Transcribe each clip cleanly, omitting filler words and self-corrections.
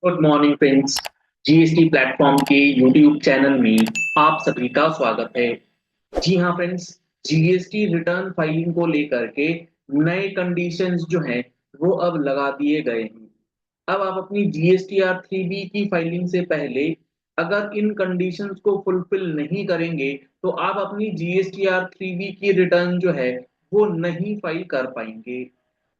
Good morning friends. GST platform के YouTube channel में आप सभी का स्वागत है। जी हाँ फ्रेंड्स, जीएसटी रिटर्न फाइलिंग को लेकर के नए कंडीशंस जो हैं वो अब लगा दिए गए हैं। अब आप अपनी जीएसटीआर 3B की फाइलिंग से पहले अगर इन कंडीशंस को फुलफिल नहीं करेंगे तो आप अपनी जीएसटीआर 3B की रिटर्न जो है वो नहीं फाइल कर पाएंगे।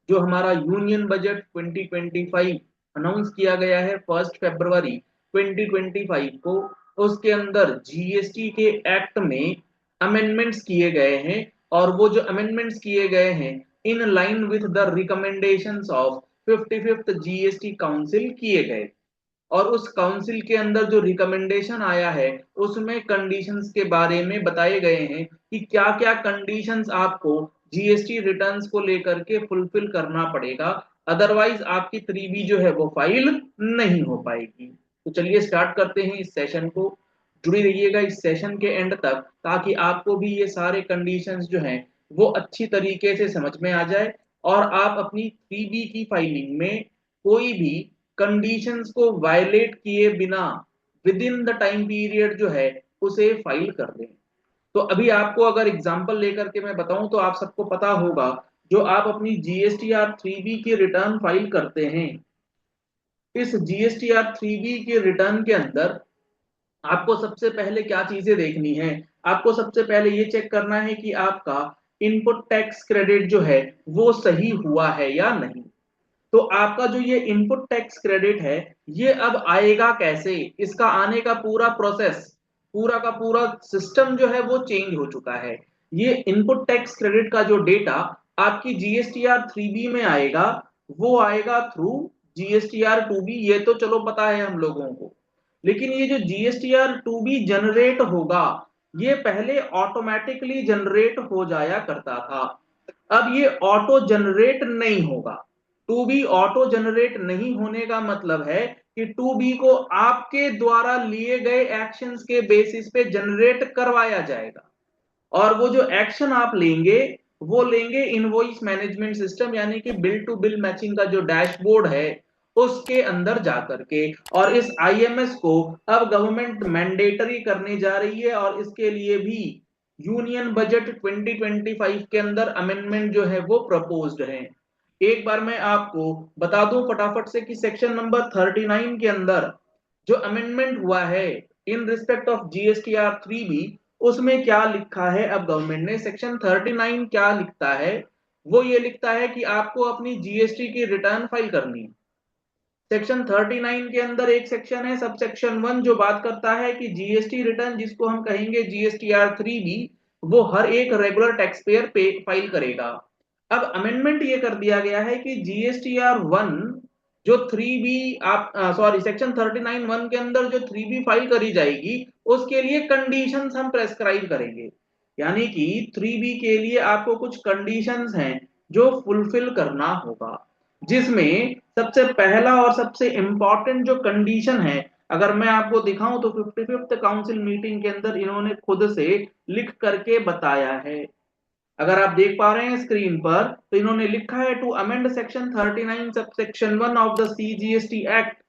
जो हमारा यूनियन बजट 2025 अनाउंस किया गया है 1 फरवरी 2025 को, उसके अंदर जीएसटी के एक्ट में अमेंडमेंट्स किए गए हैं। और वो जो अमेंडमेंट्स किए गए हैं in line with the recommendations of 55th GST council किए गए। और उस काउंसिल के अंदर जो रिकमेंडेशन आया है उसमें कंडीशंस के बारे में बताए गए हैं कि क्या क्या कंडीशंस आपको जीएसटी रिटर्न्स को लेकर के फुलफिल करना पड़ेगा, अदरवाइज आपकी 3B जो है वो फाइल नहीं हो पाएगी। तो चलिए स्टार्ट करते हैं इस सेशन को। जुड़ी रहिएगा इस सेशन के एंड तक ताकि आपको भी ये सारे कंडीशंस जो हैं वो अच्छी तरीके से समझ में आ जाए और आप अपनी 3B की फाइलिंग में कोई भी कंडीशंस को वायलेट किए बिना with in the time period जो है उसे फाइल कर दें। तो अभी आपको अगर एग्जांपल लेकर के मैं बताऊं तो आप सबको पता होगा, जो आप अपनी जीएसटीआर 3B की रिटर्न फाइल करते हैं, इस जीएसटीआर 3B की रिटर्न के अंदर आपको सबसे पहले क्या चीजें देखनी है। आपको सबसे पहले ये चेक करना है कि आपका इनपुट टैक्स क्रेडिट जो है वो सही हुआ है या नहीं। तो आपका जो ये इनपुट टैक्स क्रेडिट है ये अब आएगा कैसे, इसका आने का पूरा प्रोसेस, पूरा का पूरा सिस्टम जो है वो चेंज हो चुका है। ये इनपुट टैक्स क्रेडिट का जो डेटा आपकी जीएसटीआर 3B में आएगा वो आएगा थ्रू जीएसटीआर 2B। ये तो चलो पता है हम लोगों को, लेकिन ये जो जीएसटीआर 2B जनरेट होगा ये पहले ऑटोमेटिकली जनरेट हो जाया करता था। अब ये ऑटो जनरेट नहीं होगा। 2B ऑटो जनरेट नहीं होने का मतलब है कि 2B को आपके द्वारा लिए गए एक्शंस के बेसिस पे जनरेट करवाया जाएगा। और वो जो एक्शन आप लेंगे वो लेंगे इनवॉइस मैनेजमेंट सिस्टम यानी कि बिल टू बिल मैचिंग का जो डैशबोर्ड है उसके अंदर जाकर के। और इस आईएमएस को अब गवर्नमेंट मैंडेटरी करने जा रही है और इसके लिए भी यूनियन बजट 2025 के अंदर अमेंडमेंट जो है वो प्रपोज्ड है। एक बार मैं आपको बता दूं फटाफट से कि सेक्शन नंबर 39 के अंदर जो अमेंडमेंट हुआ है in respect of GSTR 3B, उसमें क्या लिखा है। अब गवर्नमेंट ने सेक्शन 39 क्या लिखता है, वो ये लिखता है कि आपको अपनी जीएसटी की रिटर्न फाइल करनी है। सेक्शन 39 के अंदर एक सेक्शन है सब सेक्शन 1 जो बात करता है कि जीएसटी रिटर्न जिसको हम कहेंगे जीएसटीआर 3B वो हर एक रेगुलर टैक्स पेयर पे फाइल करेगा। अब अमेंडमेंट ये कर दिया गया है कि जीएसटीआर 1 जो 3B आप सॉरी सेक्शन 39(1) के अंदर जो 3B फाइल करी जाएगी उसके लिए कंडीशंस हम प्रेस्क्राइब करेंगे। यानी कि 3B के लिए आपको कुछ कंडीशंस हैं जो फुलफिल करना होगा, जिसमें सबसे पहला और सबसे इंपॉर्टेंट जो कंडीशन है अगर मैं आपको दिखाऊं तो 55th काउंसिल मीटिंग के अंदर इन्होंने खुद से लिख करके बताया है। अगर आप देख पा रहे हैं स्क्रीन पर तो इन्होंने लिखा है to amend section 39 sub section 1 of the CGST act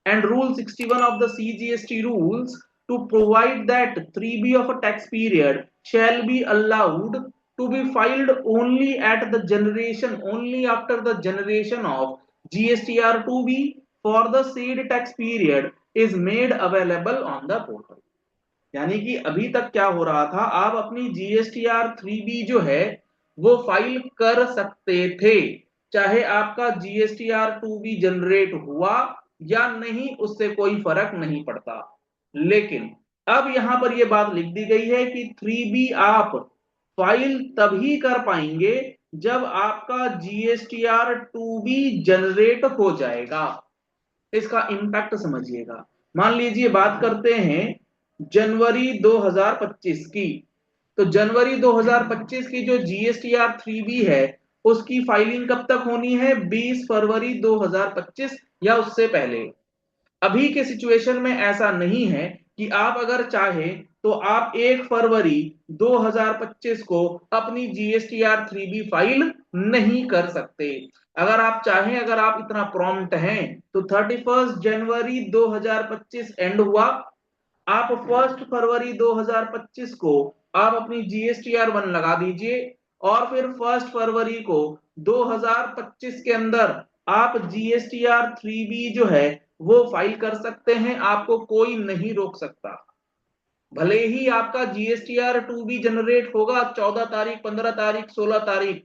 and Rule 61 of the CGST rules to provide that 3B of a tax period shall be allowed to be filed only at the generation, only after the generation of GSTR 2B for the said tax period is made available on the portal। यानी कि अभी तक क्या हो रहा था, आप अपनी जीएसटीआर 3B जो है वो फाइल कर सकते थे चाहे आपका जीएसटीआर 2B जनरेट हुआ या नहीं, उससे कोई फर्क नहीं पड़ता। लेकिन अब यहां पर यह बात लिख दी गई है कि 3B आप फाइल तभी कर पाएंगे जब आपका जीएसटीआर 2B जनरेट हो जाएगा। इसका इम्पैक्ट समझिएगा। मान लीजिए बात करते हैं जनवरी 2025 की, तो जनवरी 2025 की जो जीएसटीआर 3B है उसकी फाइलिंग कब तक होनी है, 20 फरवरी 2025 या उससे पहले। अभी के सिचुएशन में ऐसा नहीं है कि आप अगर चाहें तो आप 1 फरवरी 2025 को अपनी जीएसटीआर 3B फाइल नहीं कर सकते। अगर आप चाहें, अगर आप इतना प्रॉम्प्ट हैं तो 31 जनवरी 2025 एंड हुआ, आप 1 फरवरी 2025 को आप अपनी GSTR 1 लगा दीजिए और फिर 1 फरवरी को 2025 के अंदर आप GSTR 3B जो है वो फाइल कर सकते हैं, आपको कोई नहीं रोक सकता। भले ही आपका GSTR 2B जनरेट होगा 14 तारीख, 15 तारीख, 16 तारीख,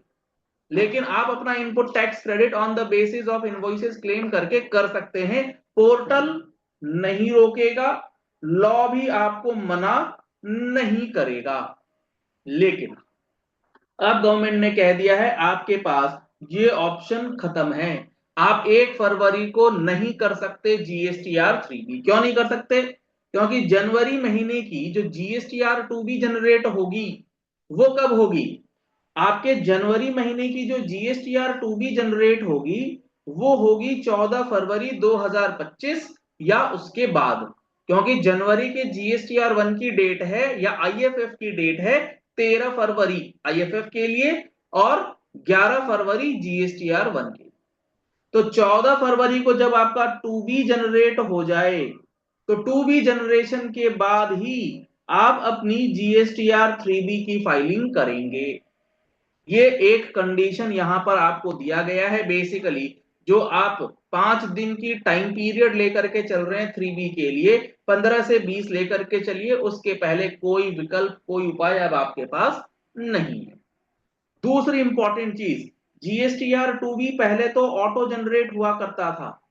लेकिन आप अपना input tax credit on the basis of invoices claim करके कर सकते हैं। पोर्टल नहीं रोकेगा, लॉ भी आपको मना नहीं करेगा। लेकिन अब गवर्नमेंट ने कह दिया है आपके पास ये ऑप्शन खत्म है, आप 1 फरवरी को नहीं कर सकते GSTR 3B। क्यों नहीं कर सकते? क्योंकि जनवरी महीने की जो GSTR 2B जनरेट होगी वो कब होगी? आपके जनवरी महीने की जो GSTR 2B जनरेट होगी वो होगी 14 फरवरी 2025 या उसके बाद, क्योंकि जनवरी के GSTR 1 की डेट है या IFF की डेट है 13 फरवरी IFF के लिए और 11 फरवरी GSTR 1 के। तो 14 फरवरी को जब आपका 2B जनरेट हो जाए तो 2B जनरेशन के बाद ही आप अपनी GSTR 3B की फाइलिंग करेंगे। ये एक कंडीशन यहां पर आपको दिया गया है। बेसिकली जो आप 5 दिन की टाइम पीरियड लेकर के चल रहे हैं 3B के लिए, 15 से 20 लेकर के चलिए, उसके पहले कोई विकल्प, कोई उपाय अब आपके पास नहीं है। दूसरी इंपॉर्टेंट चीज, GSTR 2B पहले तो ऑटो जनरेट हुआ करता था,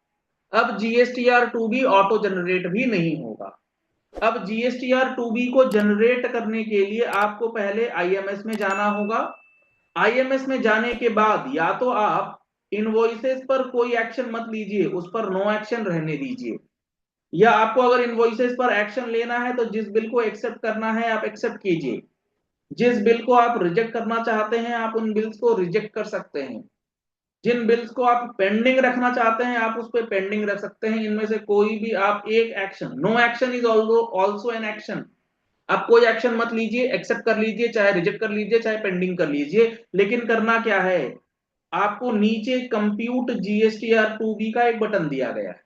अब GSTR 2B ऑटो जनरेट भी नहीं होगा। अब GSTR 2B को जनरेट करने के लिए आपको पहले IMS में जाना होगा। IMS में जाने के बाद या तो आप इनवॉइसेस पर कोई एक्शन मत लीजिए, उस पर नो एक्शन रहने दीजिए, या आपको अगर इनवॉइसेस पर एक्शन लेना है तो जिस बिल को एक्सेप्ट करना है आप एक्सेप्ट कीजिए, जिस बिल को आप रिजेक्ट करना चाहते हैं आप उन बिल्स को रिजेक्ट कर सकते हैं, जिन बिल्स को आप पेंडिंग रखना चाहते हैं आप उस पर पेंडिंग रख सकते हैं। इनमें से कोई भी आप एक action, no action is also an action, आप कोई एक्शन मत लीजिए, एक्सेप्ट कर लीजिए, चाहे रिजेक्ट कर लीजिए, चाहे पेंडिंग कर लीजिए, लेकिन करना क्या है, आपको नीचे कंप्यूट GSTR 2B का एक बटन दिया गया है,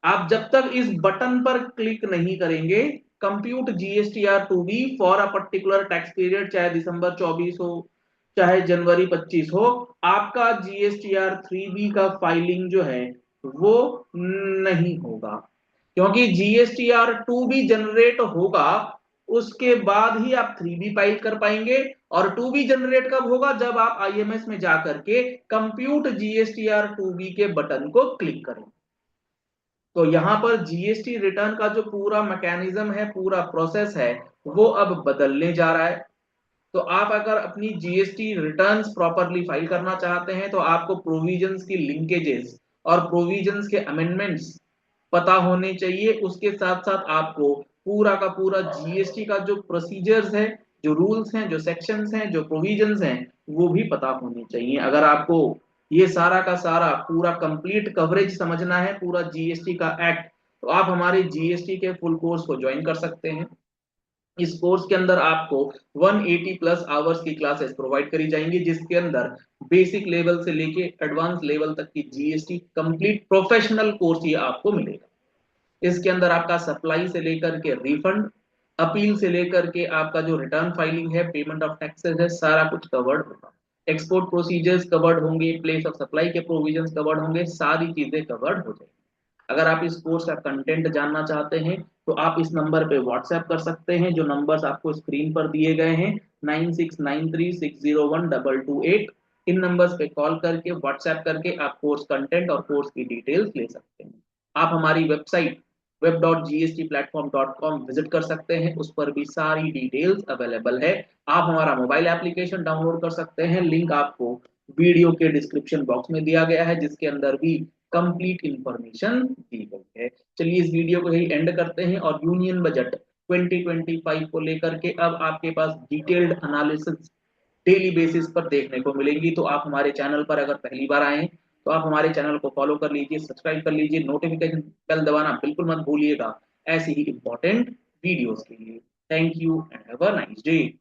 आप जब तक इस बटन पर क्लिक नहीं करेंगे, compute GSTR 2B for a particular tax period, चाहे दिसंबर 24 हो चाहे जनवरी 25 हो, आपका GSTR 3B का फाइलिंग जो है वो नहीं होगा, क्योंकि GSTR 2B जनरेट होगा उसके बाद ही आप 3B फाइल कर पाएंगे। और 2B जनरेट कब होगा? जब आप IMS में जाकर के कंप्यूट GSTR 2B के बटन को क्लिक करेंगे। तो यहां पर GST रिटर्न का जो पूरा मैकेनिज्म है, पूरा प्रोसेस है, वो अब बदलने जा रहा है। तो आप अगर अपनी GST रिटर्न्स प्रॉपरली फाइल करना चाहते हैं तो आपको प्रोविजंस की लिंकेजेस और प्रोविजंस के अमेंडमेंट्स पता होने चाहिए। उसके साथ साथ आपको पूरा का पूरा GST का जो प्रोसीजर्स है, जो रूल्स हैं, जो सेक्शंस हैं, जो प्रोविजंस हैं, वो भी पता होने चाहिए। अगर आपको ये सारा का सारा पूरा कंप्लीट कवरेज समझना है पूरा GST का एक्ट, तो आप हमारे GST के फुल कोर्स को ज्वाइन कर सकते हैं। इस कोर्स के अंदर आपको 180 प्लस आवर्स की क्लासेस प्रोवाइड करी जाएंगी, जिसके अंदर बेसिक लेवल से लेके एडवांस लेवल तक की GST कंप्लीट प्रोफेशनल कोर्स ये आपको मिलेगा। इसके अंदर आपका सप्लाई से लेकर के रिफंड, अपील से लेकर के आपका जो रिटर्न फाइलिंग है, पेमेंट ऑफ टैक्सेस है, सारा कुछ कवर्ड होगा। एक्सपोर्ट प्रोसीजर्स कवर्ड होंगे, प्लेस ऑफ सप्लाई के प्रोविजंस कवर्ड होंगे, सारी चीजें कवर्ड हो जाएंगी। अगर आप इस कोर्स का कंटेंट जानना चाहते हैं तो आप इस नंबर पे व्हाट्सएप कर सकते हैं, जो नंबर्स आपको स्क्रीन पर दिए गए हैं 9693601228। इन नंबर्स पे कॉल करके, व्हाट्सएप करके आप कोर्स कंटेंट और कोर्स की डिटेल्स ले सकते हैं। आप हमारी वेबसाइट web.gstplatform.com विजिट कर सकते हैं, उस पर भी सारी डिटेल्स अवेलेबल है। आप हमारा मोबाइल एप्लीकेशन डाउनलोड कर सकते हैं, लिंक आपको वीडियो के डिस्क्रिप्शन बॉक्स में दिया गया है, जिसके अंदर भी कंप्लीट इंफॉर्मेशन दी गई है। चलिए इस वीडियो को यही एंड करते हैं और यूनियन बजट 2025 को लेकर के अब आपके पास डिटेल्ड एनालिसिस डेली बेसिस पर देखने को मिलेंगी। तो आप हमारे चैनल पर अगर पहली बार आए तो आप हमारे चैनल को फॉलो कर लीजिए, सब्सक्राइब कर लीजिए, नोटिफिकेशन बेल दबाना बिल्कुल मत भूलिएगा ऐसी ही इंपॉर्टेंट वीडियोस के लिए। Thank you and have a nice day.